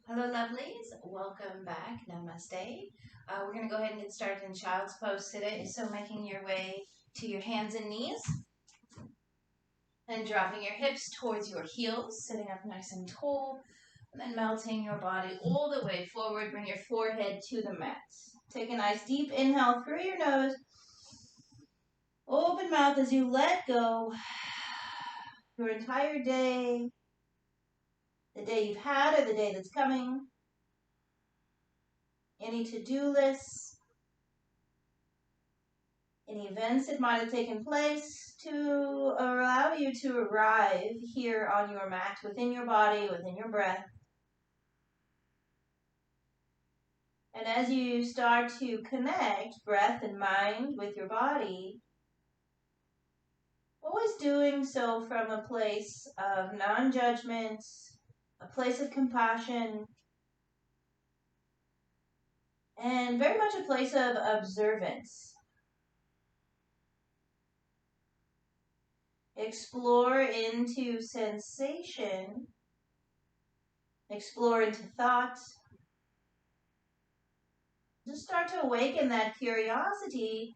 Hello, lovelies. Welcome back. Namaste. We're going to go ahead and get started in child's pose today. So making your way to your hands and knees and dropping your hips towards your heels, sitting up nice and tall, and then melting your body all the way forward. Bring your forehead to the mat. Take a nice deep inhale through your nose. Open mouth as you let go your entire day, the day you've had or the day that's coming, any to-do lists, any events that might have taken place to allow you to arrive here on your mat, within your body, within your breath. And as you start to connect breath and mind with your body, always doing so from a place of non-judgment, a place of compassion, and very much a place of observance. Explore into sensation, explore into thought. Just start to awaken that curiosity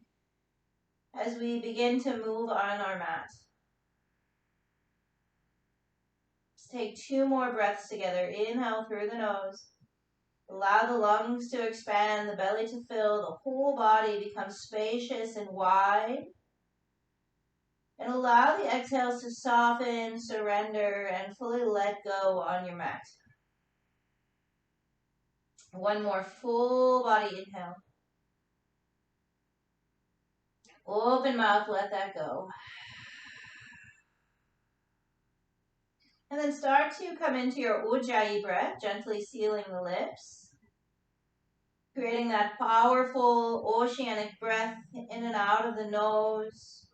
as we begin to move on our mat. Let's take 2 more breaths together. Inhale through the nose. Allow the lungs to expand, the belly to fill, the whole body becomes spacious and wide. And allow the exhales to soften, surrender, and fully let go on your mat. 1 more full body inhale. Open mouth, let that go. And then start to come into your Ujjayi breath, gently sealing the lips. Creating that powerful oceanic breath in and out of the nose.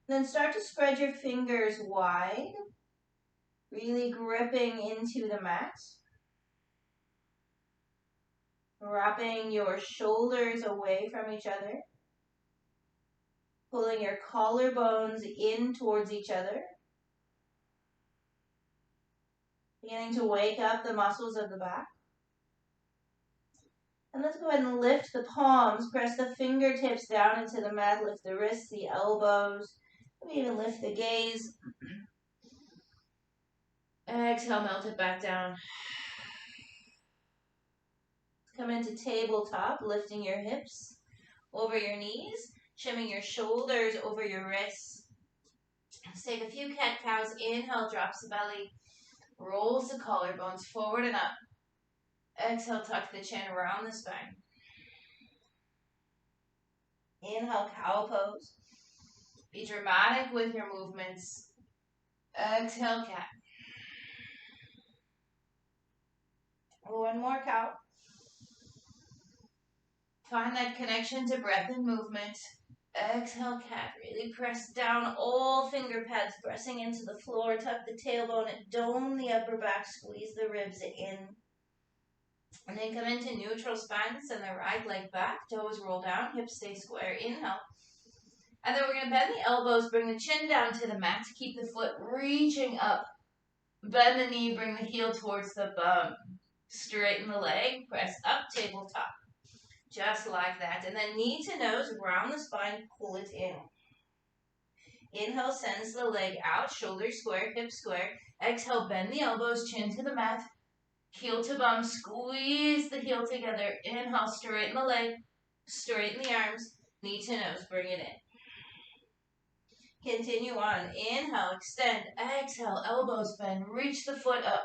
Then start to spread your fingers wide, really gripping into the mat. Wrapping your shoulders away from each other. Pulling your collarbones in towards each other. Beginning to wake up the muscles of the back. And let's go ahead and lift the palms. Press the fingertips down into the mat. Lift the wrists, the elbows. Maybe even lift the gaze. Exhale, melt it back down. Come into tabletop, lifting your hips over your knees, shimming your shoulders over your wrists. Let's take a few cat-cows. Inhale, drops the belly, rolls the collarbones forward and up. Exhale, tuck the chin around the spine. Inhale, cow pose. Be dramatic with your movements. Exhale, cat. 1 more cow. Find that connection to breath and movement. Exhale, cat. Really press down all finger pads, pressing into the floor. Tuck the tailbone and dome the upper back. Squeeze the ribs in. And then come into neutral spine. Send the right leg back. Toes roll down. Hips stay square. Inhale. And then we're going to bend the elbows. Bring the chin down to the mat. Keep the foot reaching up. Bend the knee. Bring the heel towards the bum. Straighten the leg. Press up. Tabletop. Just like that. And then knee to nose, round the spine, pull it in. Inhale, sends the leg out, shoulders square, hips square. Exhale, bend the elbows, chin to the mat. Heel to bum, squeeze the heel together. Inhale, straighten the leg, straighten the arms. Knee to nose, bring it in. Continue on. Inhale, extend. Exhale, elbows bend, reach the foot up.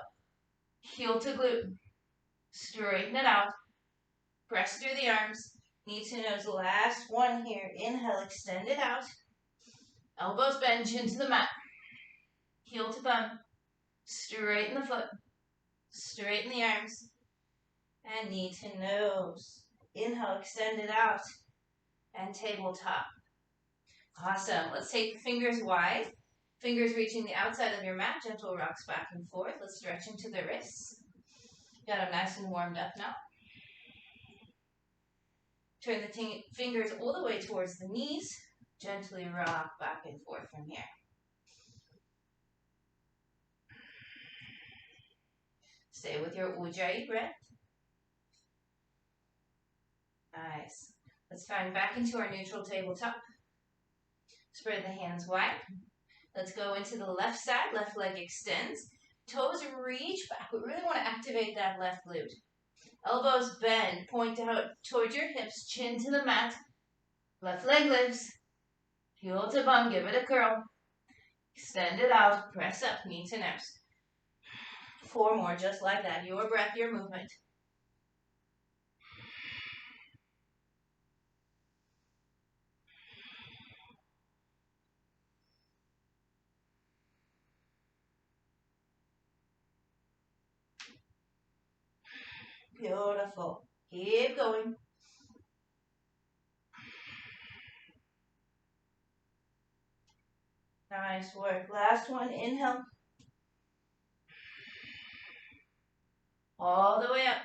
Heel to glute. Straighten it out. Press through the arms. Knee to nose. Last one here. Inhale, extend it out. Elbows bend, chin to the mat. Heel to bum. Straighten the foot. Straighten the arms. And knee to nose. Inhale, extend it out. And tabletop. Awesome. Let's take the fingers wide. Fingers reaching the outside of your mat. Gentle rocks back and forth. Let's stretch into the wrists. Got them nice and warmed up now. Turn the fingers all the way towards the knees. Gently rock back and forth from here. Stay with your Ujjayi breath. Nice. Let's find back into our neutral tabletop. Spread the hands wide. Let's go into the left side. Left leg extends. Toes reach back. We really want to activate that left glute. Elbows bend. Point out towards your hips. Chin to the mat. Left leg lifts. Heel to bum. Give it a curl. Extend it out. Press up. Knee to nose. 4 more just like that. Your breath, your movement. Beautiful. Keep going. Nice work. Last one. Inhale. All the way up.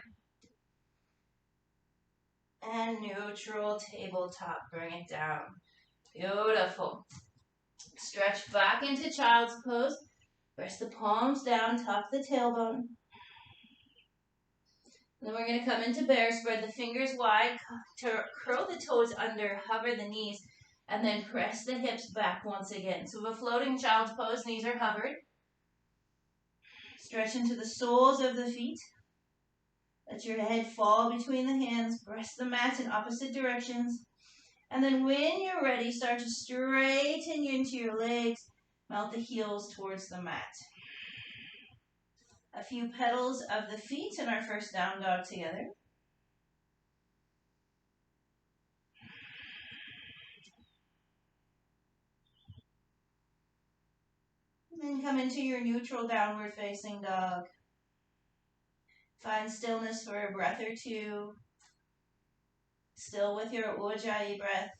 And neutral tabletop. Bring it down. Beautiful. Stretch back into child's pose. Press the palms down. Tuck the tailbone. Then we're going to come into bear. Spread the fingers wide. Curl the toes under. Hover the knees. And then press the hips back once again. So a floating child's pose. Knees are hovered. Stretch into the soles of the feet. Let your head fall between the hands. Press the mat in opposite directions. And then when you're ready, start to straighten into your legs. Melt the heels towards the mat. A few petals of the feet in our first down dog together. And then come into your neutral downward facing dog. Find stillness for a breath or two. Still with your Ujjayi breath.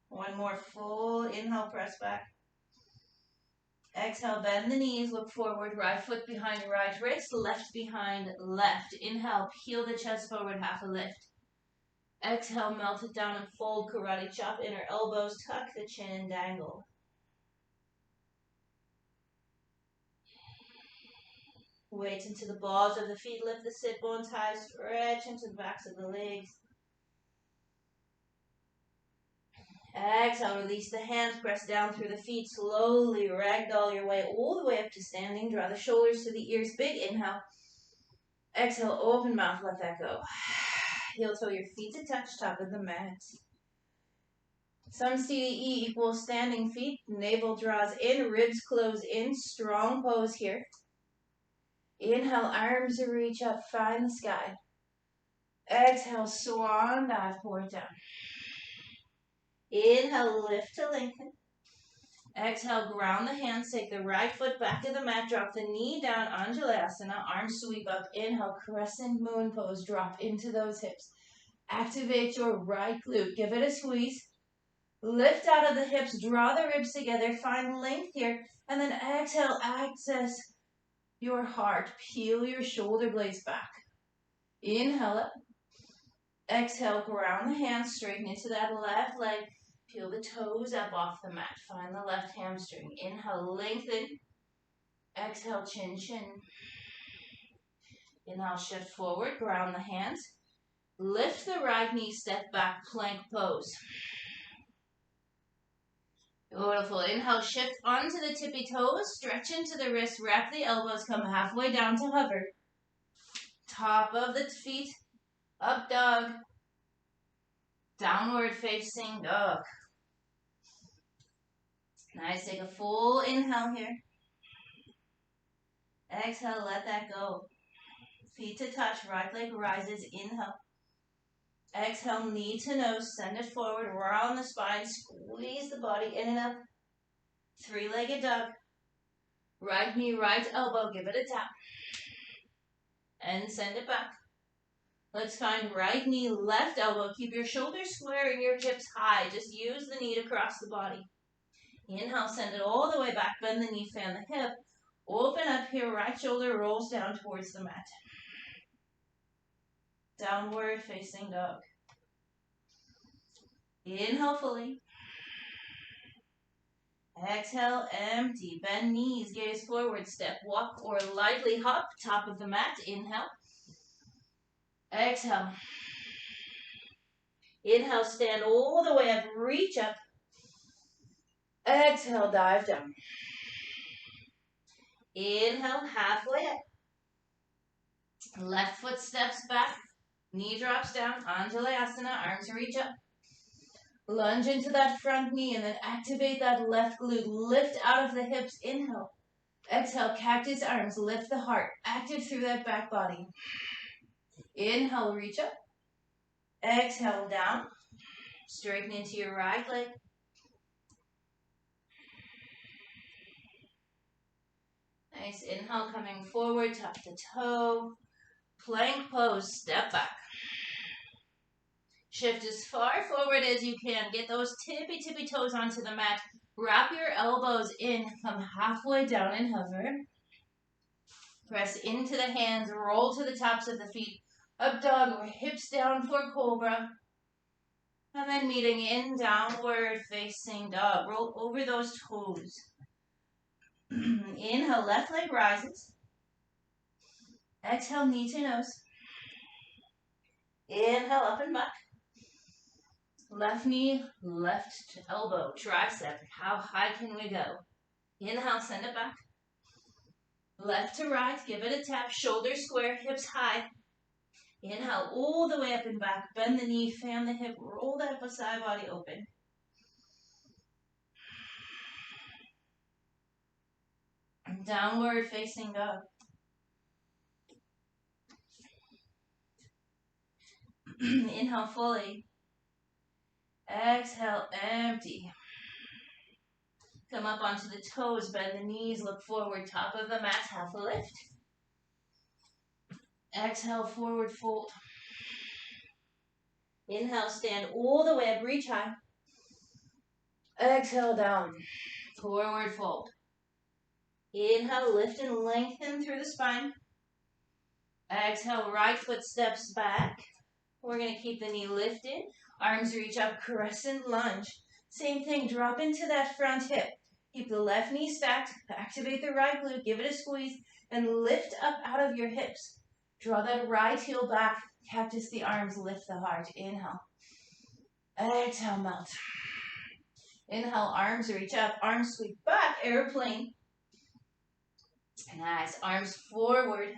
One more full inhale, press back. Exhale, bend the knees, look forward, right foot behind right wrist, left behind left. Inhale, peel the chest forward, half a lift. Exhale, melt it down and fold, karate chop, inner elbows, tuck the chin and dangle. Weight into the balls of the feet, lift the sit bones high, stretch into the backs of the legs. Exhale, release the hands, press down through the feet, slowly ragdoll your way all the way up to standing. Draw the shoulders to the ears, big inhale. Exhale, open mouth, let that go. Heel toe your feet to touch top of the mat. Some CDE equals standing feet. Navel draws in, ribs close in. Strong pose here. Inhale, arms reach up, find the sky. Exhale, swan dive, pour it down. Inhale, lift to lengthen. Exhale, ground the hands. Take the right foot back of the mat. Drop the knee down, Anjalayasana. Arms sweep up. Inhale, crescent moon pose. Drop into those hips. Activate your right glute. Give it a squeeze. Lift out of the hips. Draw the ribs together. Find length here. And then exhale, access your heart. Peel your shoulder blades back. Inhale up. Exhale, ground the hands. Straighten into that left leg. Peel the toes up off the mat. Find the left hamstring. Inhale, lengthen. Exhale, chin, chin. Inhale, shift forward. Ground the hands. Lift the right knee, step back, plank pose. Beautiful. Inhale, shift onto the tippy toes. Stretch into the wrists. Wrap the elbows. Come halfway down to hover. Top of the feet. Up dog. Downward facing dog. Nice. Take a full inhale here. Exhale, let that go. Feet to touch. Right leg rises. Inhale. Exhale, knee to nose. Send it forward. Round the spine. Squeeze the body in and up. Three-legged dog. Right knee, right elbow. Give it a tap. And send it back. Let's find right knee, left elbow. Keep your shoulders square and your hips high. Just use the knee to cross the body. Inhale, send it all the way back. Bend the knee, fan the hip. Open up here. Right shoulder rolls down towards the mat. Downward facing dog. Inhale fully. Exhale, empty. Bend knees, gaze forward, step, walk, or lightly hop. Top of the mat. Inhale. Exhale. Inhale, stand all the way up, reach up. Exhale, dive down. Inhale, halfway up. Left foot steps back, knee drops down, Anjalayasana, arms reach up. Lunge into that front knee and then activate that left glute. Lift out of the hips, inhale. Exhale, cactus arms, lift the heart. Active through that back body. Inhale, reach up. Exhale, down. Straighten into your right leg. Nice, inhale, coming forward, tuck the toe. Plank pose, step back. Shift as far forward as you can. Get those tippy toes onto the mat. Wrap your elbows in. Come halfway down and hover. Press into the hands. Roll to the tops of the feet. Up dog or hips down for cobra. And then meeting in downward facing dog. Roll over those toes. Inhale, left leg rises. Exhale, knee to nose. Inhale, up and back. Left knee, left elbow, tricep. How high can we go? Inhale, send it back. Left to right, give it a tap. Shoulders square, hips high. Inhale, all the way up and back. Bend the knee, fan the hip, roll that upper side body open. Downward facing dog. Inhale fully. Exhale, empty. Come up onto the toes, bend the knees, look forward, top of the mat, half a lift. Exhale, forward fold. Inhale, stand all the way up, reach high. Exhale, down, forward fold. Inhale, lift and lengthen through the spine. Exhale, right foot steps back. We're going to keep the knee lifted. Arms reach up, crescent lunge. Same thing, drop into that front hip. Keep the left knee stacked, activate the right glute, give it a squeeze, and lift up out of your hips. Draw that right heel back, cactus the arms, lift the heart. Inhale. Exhale, melt. Inhale, arms reach up, arms sweep back, airplane. Nice, arms forward.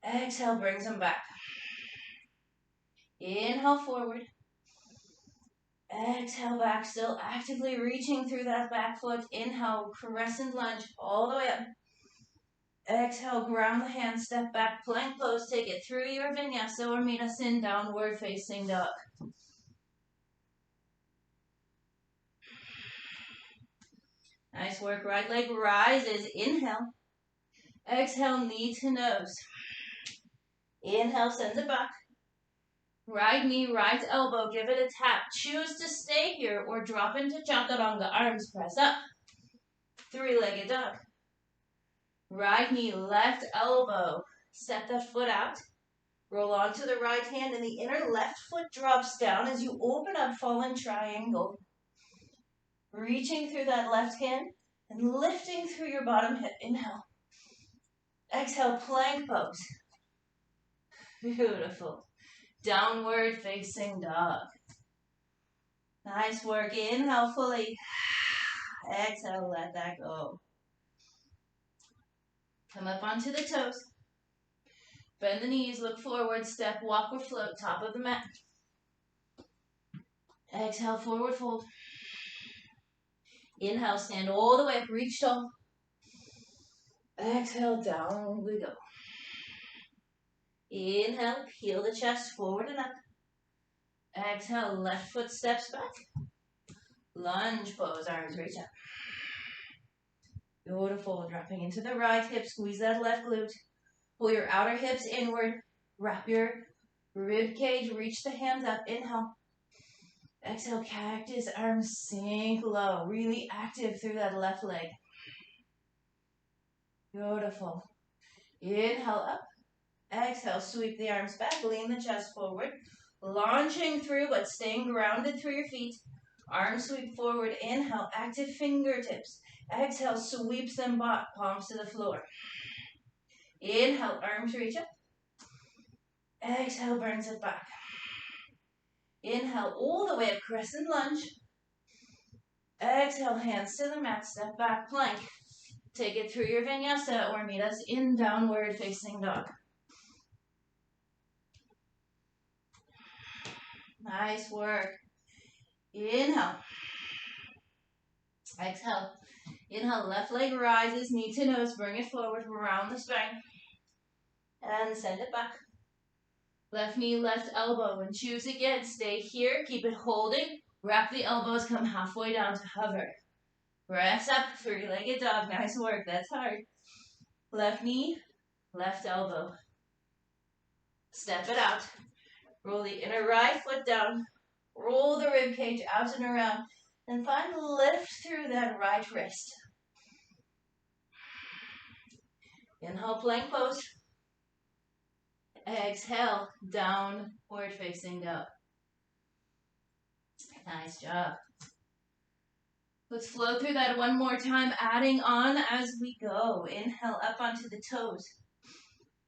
Exhale, brings them back. Inhale, forward. Exhale, back, still actively reaching through that back foot. Inhale, crescent lunge all the way up. Exhale, ground the hands, step back, plank pose. Take it through your vinyasa or meet us in downward facing dog. Nice work, right leg rises. Inhale. Exhale, knee to nose. Inhale, send it back. Right knee, right elbow, give it a tap. Choose to stay here or drop into chaturanga. Arms press up. Three-legged dog. Right knee, left elbow. Step that foot out. Roll onto the right hand and the inner left foot drops down as you open up fallen triangle. Reaching through that left hand and lifting through your bottom hip. Inhale. Exhale, plank pose. Beautiful. Downward facing dog. Nice work. Inhale fully. Exhale, let that go. Come up onto the toes. Bend the knees, look forward, step, walk or float, top of the mat. Exhale, forward fold. Inhale, stand all the way up, reach tall. Exhale, down we go. Inhale, peel the chest forward and up. Exhale, left foot steps back. Lunge pose, arms reach up. Beautiful, dropping into the right hip, squeeze that left glute. Pull your outer hips inward, wrap your rib cage, reach the hands up, inhale. Exhale, cactus, arms sink low, really active through that left leg. Beautiful. Inhale up. Exhale, sweep the arms back, lean the chest forward. Launching through, but staying grounded through your feet. Arms sweep forward. Inhale, active fingertips. Exhale, sweeps them back, palms to the floor. Inhale, arms reach up. Exhale, burns it back. Inhale, all the way up, crescent lunge. Exhale, hands to the mat, step back, plank. Take it through your vinyasa or meet us in downward facing dog. Nice work. Inhale. Exhale. Inhale, left leg rises, knee to nose, bring it forward, round the spine. And send it back. Left knee, left elbow, and choose again. Stay here, keep it holding. Wrap the elbows, come halfway down to hover. Press up, three-legged dog. Nice work, that's hard. Left knee, left elbow. Step it out. Roll the inner right foot down. Roll the rib cage out and around. And find lift through that right wrist. Inhale, plank pose. Exhale, downward facing dog. Nice job. Let's flow through that one more time, adding on as we go. Inhale, up onto the toes.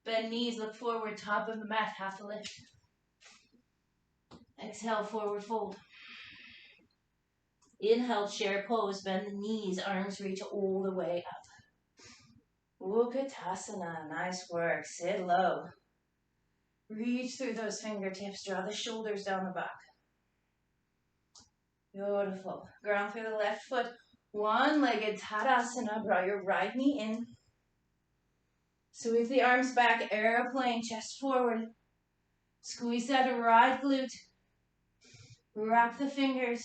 Bend knees, look forward, top of the mat, half a lift. Exhale, forward fold. Inhale, chair pose, bend the knees, arms reach all the way up. Utkatasana, nice work, sit low. Reach through those fingertips, draw the shoulders down the back. Beautiful. Ground through the left foot. One-legged Tadasana, draw your right knee in. Sweep the arms back, airplane, chest forward. Squeeze that right glute. Wrap the fingers.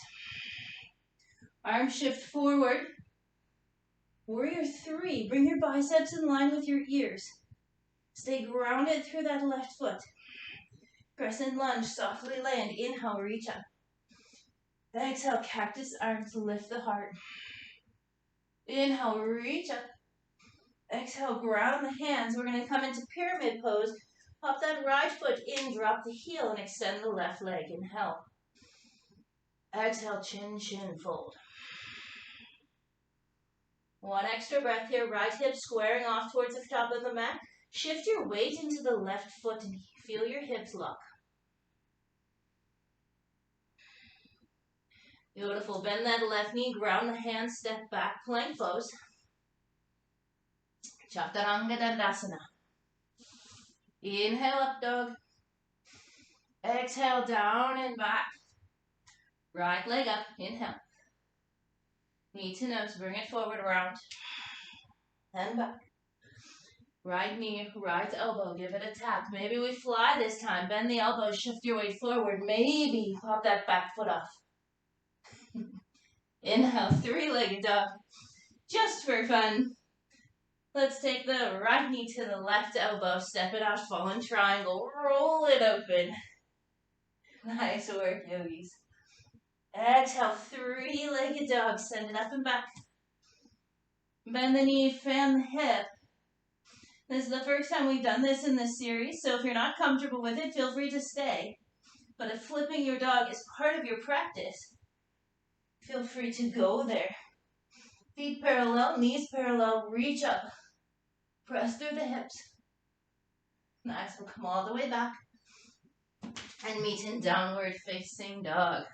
Arms shift forward. Warrior 3, bring your biceps in line with your ears. Stay grounded through that left foot. Crescent lunge, softly land. Inhale, reach up. Exhale, cactus arms, lift the heart. Inhale, reach up. Exhale, ground the hands. We're going to come into pyramid pose. Pop that right foot in, drop the heel, and extend the left leg. Inhale. Exhale, chin, chin, fold. One extra breath here. Right hip squaring off towards the top of the mat. Shift your weight into the left foot and feel your hips lock. Beautiful. Bend that left knee, ground the hands, step back, plank pose. Chaturanga Dandasana. Inhale, up dog. Exhale, down and back. Right leg up, inhale. Knee to nose, bring it forward, around. And back. Right knee, right elbow, give it a tap. Maybe we fly this time. Bend the elbow, shift your weight forward. Maybe pop that back foot off. Inhale, three-legged dog. Just for fun. Let's take the right knee to the left elbow. Step it out, fallen triangle. Roll it open. Nice work, yogis. Exhale, three-legged dog. Send it up and back. Bend the knee, fan the hip. This is the first time we've done this in this series, so if you're not comfortable with it, feel free to stay. But if flipping your dog is part of your practice, feel free to go there. Feet parallel, knees parallel, reach up. Press through the hips. Nice, we'll come all the way back. And meet in downward facing dog.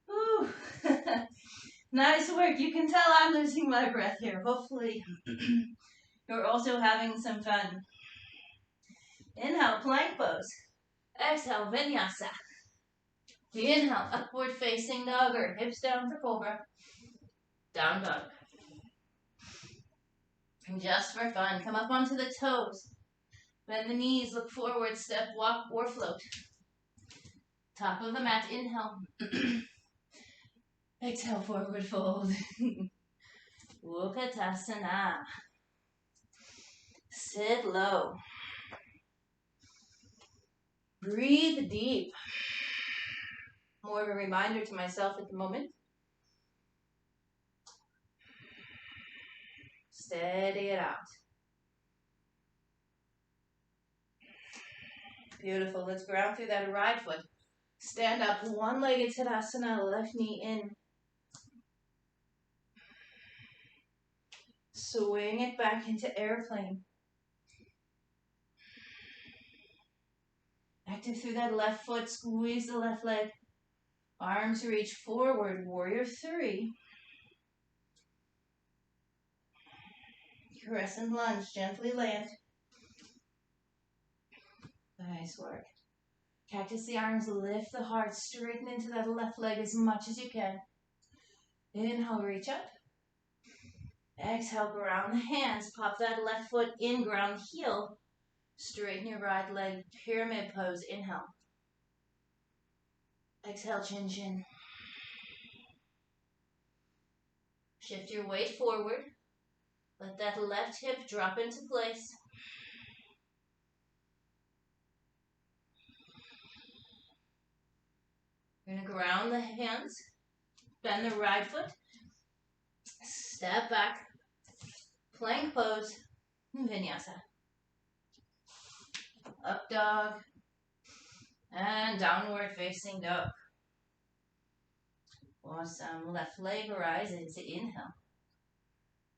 Woo. Nice work. You can tell I'm losing my breath here. Hopefully you're also having some fun. Inhale, plank pose. Exhale, vinyasa. Inhale, upward facing dog or hips down for cobra. Down dog. And just for fun, come up onto the toes. Bend the knees, look forward, step, walk, or float. Top of the mat, inhale. Exhale, forward fold. Utkatasana. Sit low. Breathe deep. More of a reminder to myself at the moment. Steady it out. Beautiful. Let's ground through that right foot. Stand up, one-legged Tadasana, left knee in. Swing it back into airplane. Active through that left foot, squeeze the left leg. Arms reach forward, warrior three. Crescent lunge, gently land. Nice work. Cactus the arms, lift the heart, straighten into that left leg as much as you can. Inhale, reach up. Exhale, ground the hands, pop that left foot in, ground the heel. Straighten your right leg, pyramid pose, inhale. Exhale, chin chin. Shift your weight forward. Let that left hip drop into place. You're going to ground the hands, bend the right foot, step back, plank pose, vinyasa. Up dog, and downward facing dog. Awesome. Left leg rises, inhale.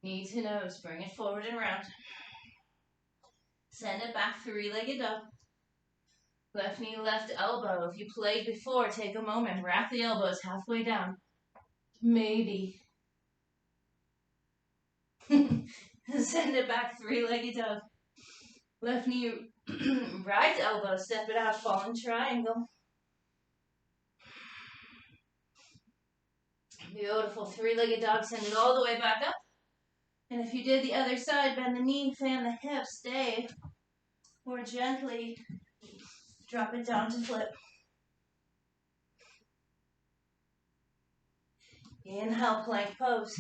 Knee to nose, bring it forward and round. Send it back, three-legged dog. Left knee, left elbow. If you played before, take a moment. Wrap the elbows halfway down. Maybe. Send it back, three-legged dog. Left knee, right elbow. Step it out, fallen triangle. Beautiful. Three-legged dog. Send it all the way back up. And if you did the other side, bend the knee, fan the hips, stay. Or gently drop it down to flip. Inhale, plank pose.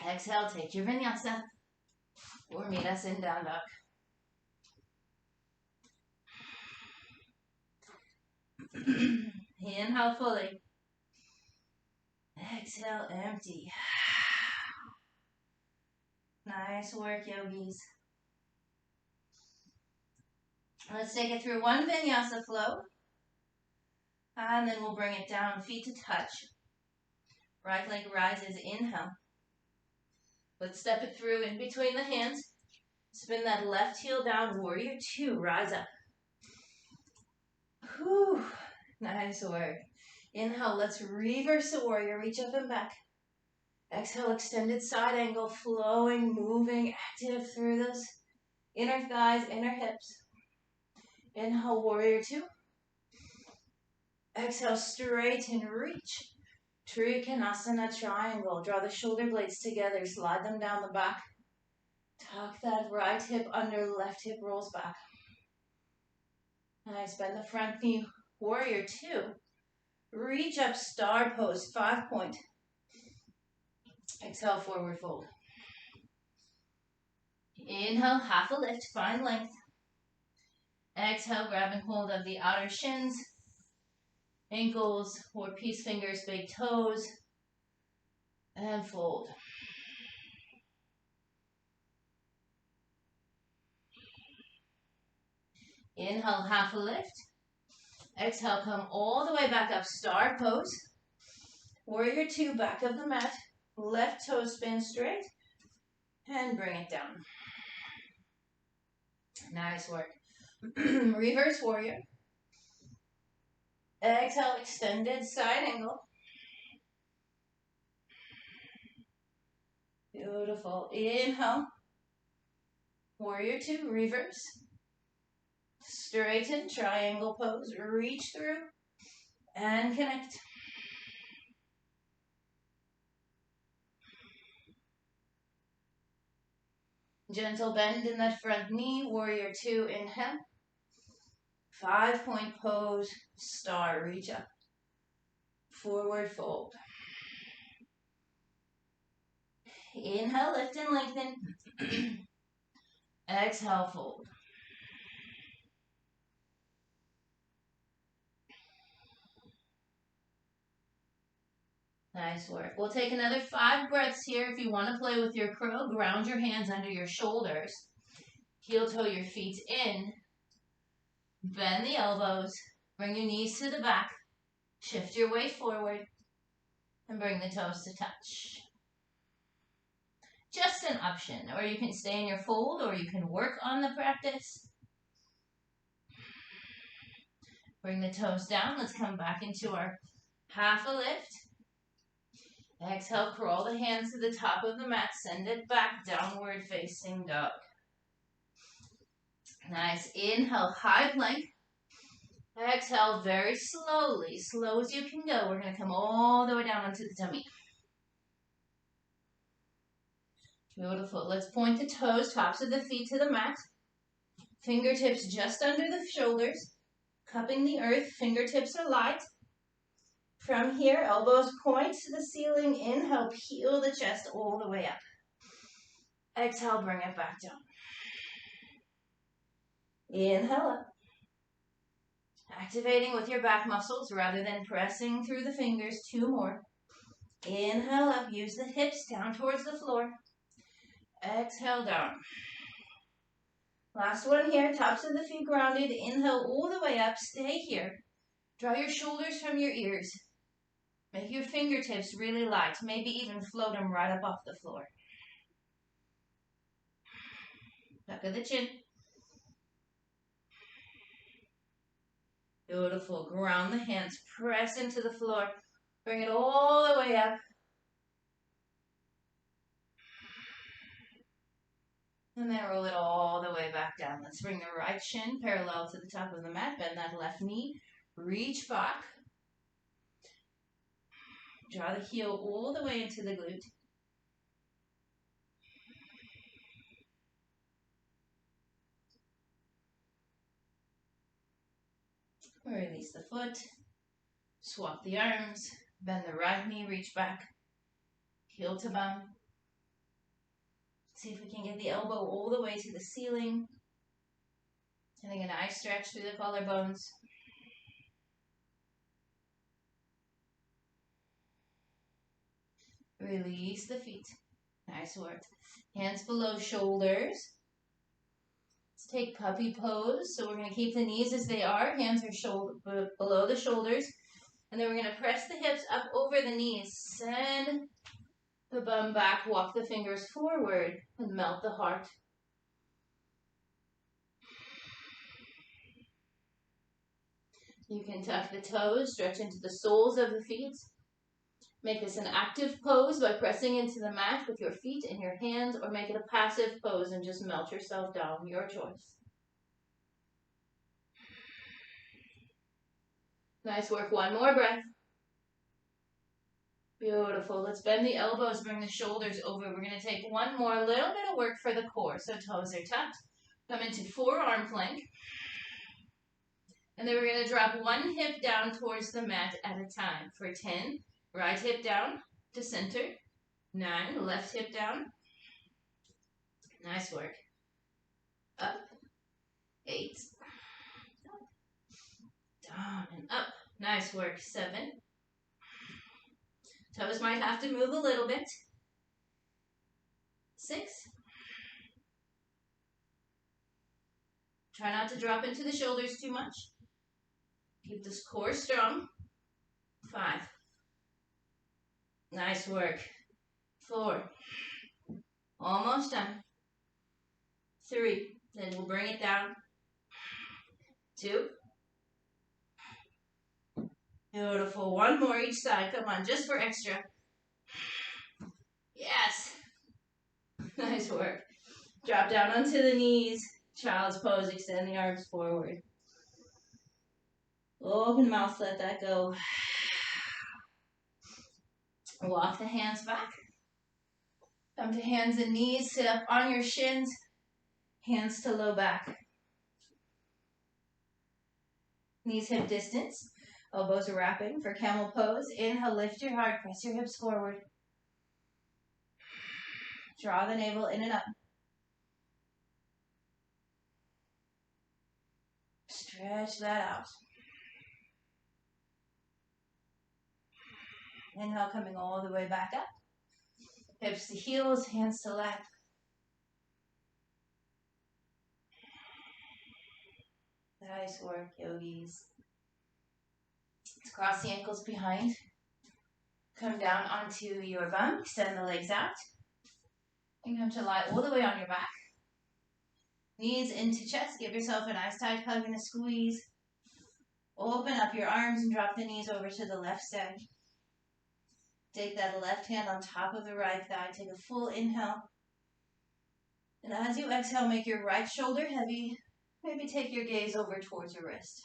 Exhale, take your vinyasa. Or meet us in down dog. Inhale fully. Exhale, empty. Nice work, yogis. Let's take it through one vinyasa flow. And then we'll bring it down, feet to touch. Right leg rises, inhale. Let's step it through in between the hands. Spin that left heel down, warrior two, rise up. Whew, nice work. Inhale, let's reverse the warrior, reach up and back. Exhale, extended side angle, flowing, moving, active through those inner thighs, inner hips. Inhale, warrior two. Exhale, straighten, reach. Trikonasana triangle. Draw the shoulder blades together, slide them down the back. Tuck that right hip under, left hip rolls back. Nice, bend the front knee, warrior two. Reach up, star pose, 5-point. Exhale, forward fold. Inhale, half a lift, find length. Exhale, grabbing hold of the outer shins, ankles, or peace fingers, big toes, and fold. Inhale, half a lift. Exhale, come all the way back up, star pose. Warrior two, back of the mat. Left toe spin straight. And bring it down. Nice work. Reverse warrior. Exhale, extended side angle. Beautiful. Inhale. Warrior two, reverse. Straighten, triangle pose. Reach through and connect. Gentle bend in that front knee. Warrior two, inhale. 5-point pose, star, reach up. Forward fold. Inhale, lift and lengthen. Exhale, fold. Nice work. We'll take another 5 breaths here. If you want to play with your crow, ground your hands under your shoulders. Heel toe your feet in. Bend the elbows. Bring your knees to the back. Shift your weight forward. And bring the toes to touch. Just an option. Or you can stay in your fold, or you can work on the practice. Bring the toes down. Let's come back into our half a lift. Exhale, crawl the hands to the top of the mat. Send it back, downward facing dog. Nice. Inhale, high plank. Exhale, very slowly, slow as you can go. We're going to come all the way down onto the tummy. Beautiful. Let's point the toes, tops of the feet to the mat. Fingertips just under the shoulders. Cupping the earth, fingertips are light. From here, elbows point to the ceiling. Inhale, peel the chest all the way up. Exhale, bring it back down. Inhale up. Activating with your back muscles rather than pressing through the fingers. 2 more. Inhale up. Use the hips down towards the floor. Exhale down. Last one here. Tops of the feet grounded. Inhale all the way up. Stay here. Draw your shoulders from your ears. Make your fingertips really light. Maybe even float them right up off the floor. Tuck of the chin. Beautiful. Ground the hands. Press into the floor. Bring it all the way up. And then roll it all the way back down. Let's bring the right shin parallel to the top of the mat. Bend that left knee. Reach back. Draw the heel all the way into the glute. Release the foot. Swap the arms. Bend the right knee. Reach back. Heel to bum. See if we can get the elbow all the way to the ceiling. Getting a nice stretch through the collarbones. Release the feet. Nice work. Hands below shoulders. Let's take puppy pose. So we're going to keep the knees as they are. Hands are below the shoulders. And then we're going to press the hips up over the knees. Send the bum back. Walk the fingers forward and melt the heart. You can tuck the toes, stretch into the soles of the feet. Make this an active pose by pressing into the mat with your feet and your hands, or make it a passive pose and just melt yourself down. Your choice. Nice work. One more breath. Beautiful. Let's bend the elbows, bring the shoulders over. We're going to take one more little bit of work for the core. So toes are tucked. Come into forearm plank. And then we're going to drop one hip down towards the mat at a time. For 10, right hip down to center. 9, left hip down. Nice work. Up. 8. Down and up. Nice work. 7. Toes might have to move a little bit. 6. Try not to drop into the shoulders too much. Keep this core strong. 5. Nice work. 4. Almost done. 3. Then we'll bring it down. 2. Beautiful. 1 more each side. Come on, just for extra. Yes. Nice work. Drop down onto the knees. Child's pose. Extend the arms forward. Open mouth, let that go. Walk the hands back. Come to hands and knees. Sit up on your shins. Hands to low back. Knees hip distance. Elbows are wrapping for camel pose. Inhale, lift your heart. Press your hips forward. Draw the navel in and up. Stretch that out. Inhale, coming all the way back up. Hips to heels, hands to lap. Nice work, yogis. Let's cross the ankles behind. Come down onto your bum. Extend the legs out. And come to lie all the way on your back. Knees into chest. Give yourself a nice tight hug and a squeeze. Open up your arms and drop the knees over to the left side. Take that left hand on top of the right thigh. Take a full inhale. And as you exhale, make your right shoulder heavy. Maybe take your gaze over towards your wrist.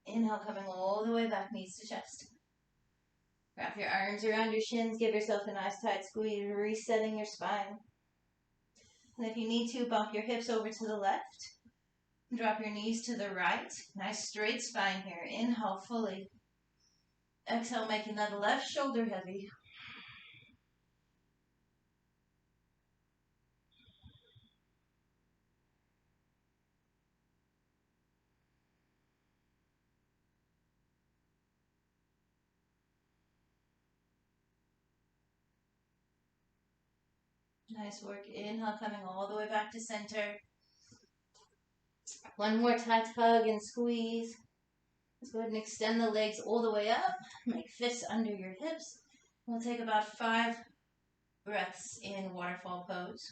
Inhale, coming all the way back, knees to chest. Wrap your arms around your shins. Give yourself a nice tight squeeze, resetting your spine. And if you need to, bump your hips over to the left. Drop your knees to the right. Nice straight spine here. Inhale fully. Exhale, making that left shoulder heavy. Nice work. Inhale, coming all the way back to center. One more tight hug and squeeze. Let's go ahead and extend the legs all the way up. Make fists under your hips. We'll take about 5 breaths in waterfall pose.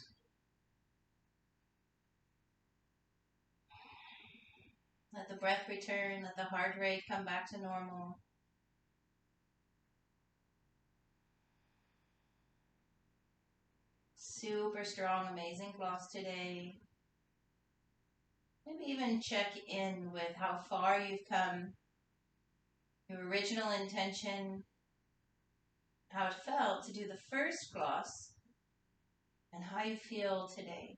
Let the breath return. Let the heart rate come back to normal. Super strong, amazing floss today. Maybe even check in with how far you've come, your original intention, how it felt to do the first floss, and how you feel today.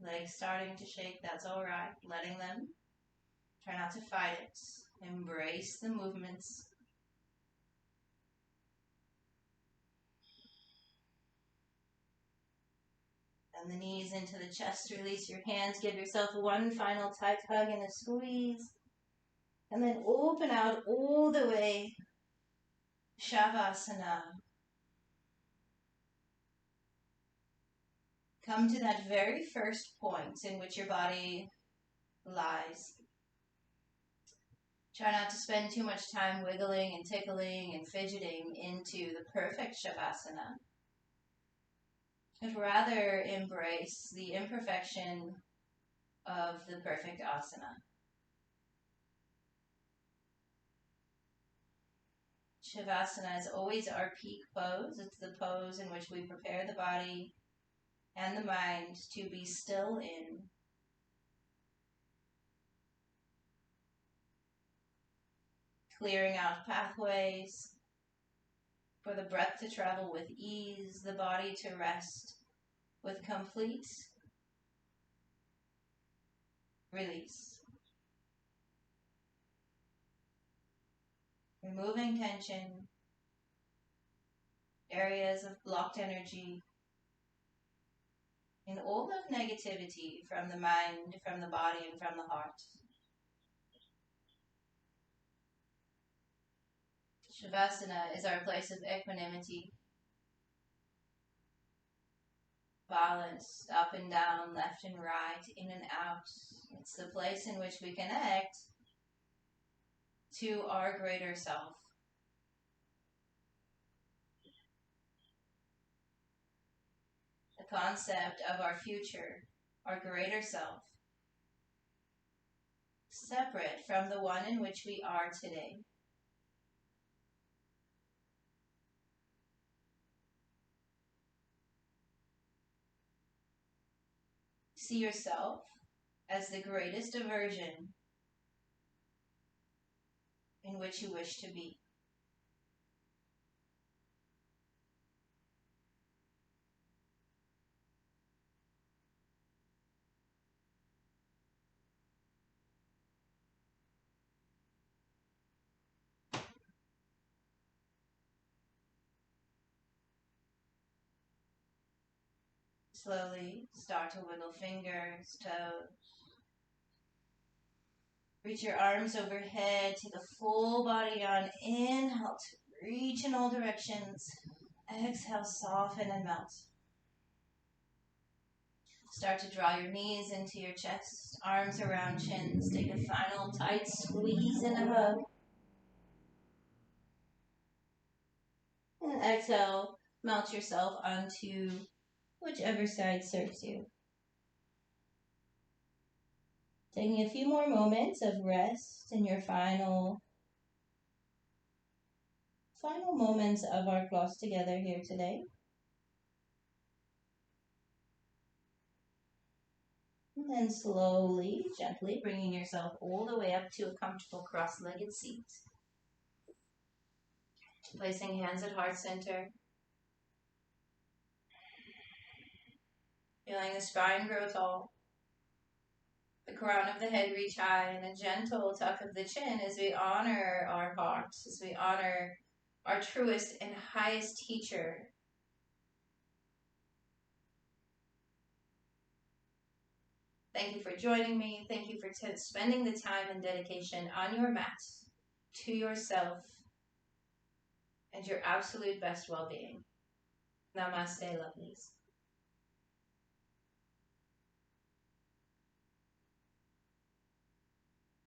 Legs starting to shake, that's all right. Letting them. Try not to fight it. Embrace the movements. And the knees into the chest. Release your hands. Give yourself one final tight hug and a squeeze. And then open out all the way. Shavasana. Come to that very first point in which your body lies. Try not to spend too much time wiggling and tickling and fidgeting into the perfect Shavasana, but rather embrace the imperfection of the perfect asana. Shavasana is always our peak pose. It's the pose in which we prepare the body and the mind to be still in. Clearing out pathways for the breath to travel with ease, the body to rest with complete release. Removing tension, areas of blocked energy, and all of negativity from the mind, from the body, and from the heart. Shavasana is our place of equanimity, balanced up and down, left and right, in and out. It's the place in which we connect to our greater self. The concept of our future, our greater self, separate from the one in which we are today. See yourself as the greatest version in which you wish to be. Slowly start to wiggle fingers, toes. Reach your arms overhead. Take a full body down. Inhale to reach in all directions. Exhale, soften and melt. Start to draw your knees into your chest, arms around chins. Take a final tight squeeze and a hug. And exhale, melt yourself onto whichever side serves you. Taking a few more moments of rest in your final moments of our class together here today. And then slowly, gently bringing yourself all the way up to a comfortable cross-legged seat. Placing hands at heart center. Feeling the spine grow tall. The crown of the head reach high, and a gentle tuck of the chin as we honor our hearts, as we honor our truest and highest teacher. Thank you for joining me. Thank you for spending the time and dedication on your mat to yourself and your absolute best well-being. Namaste, lovelies.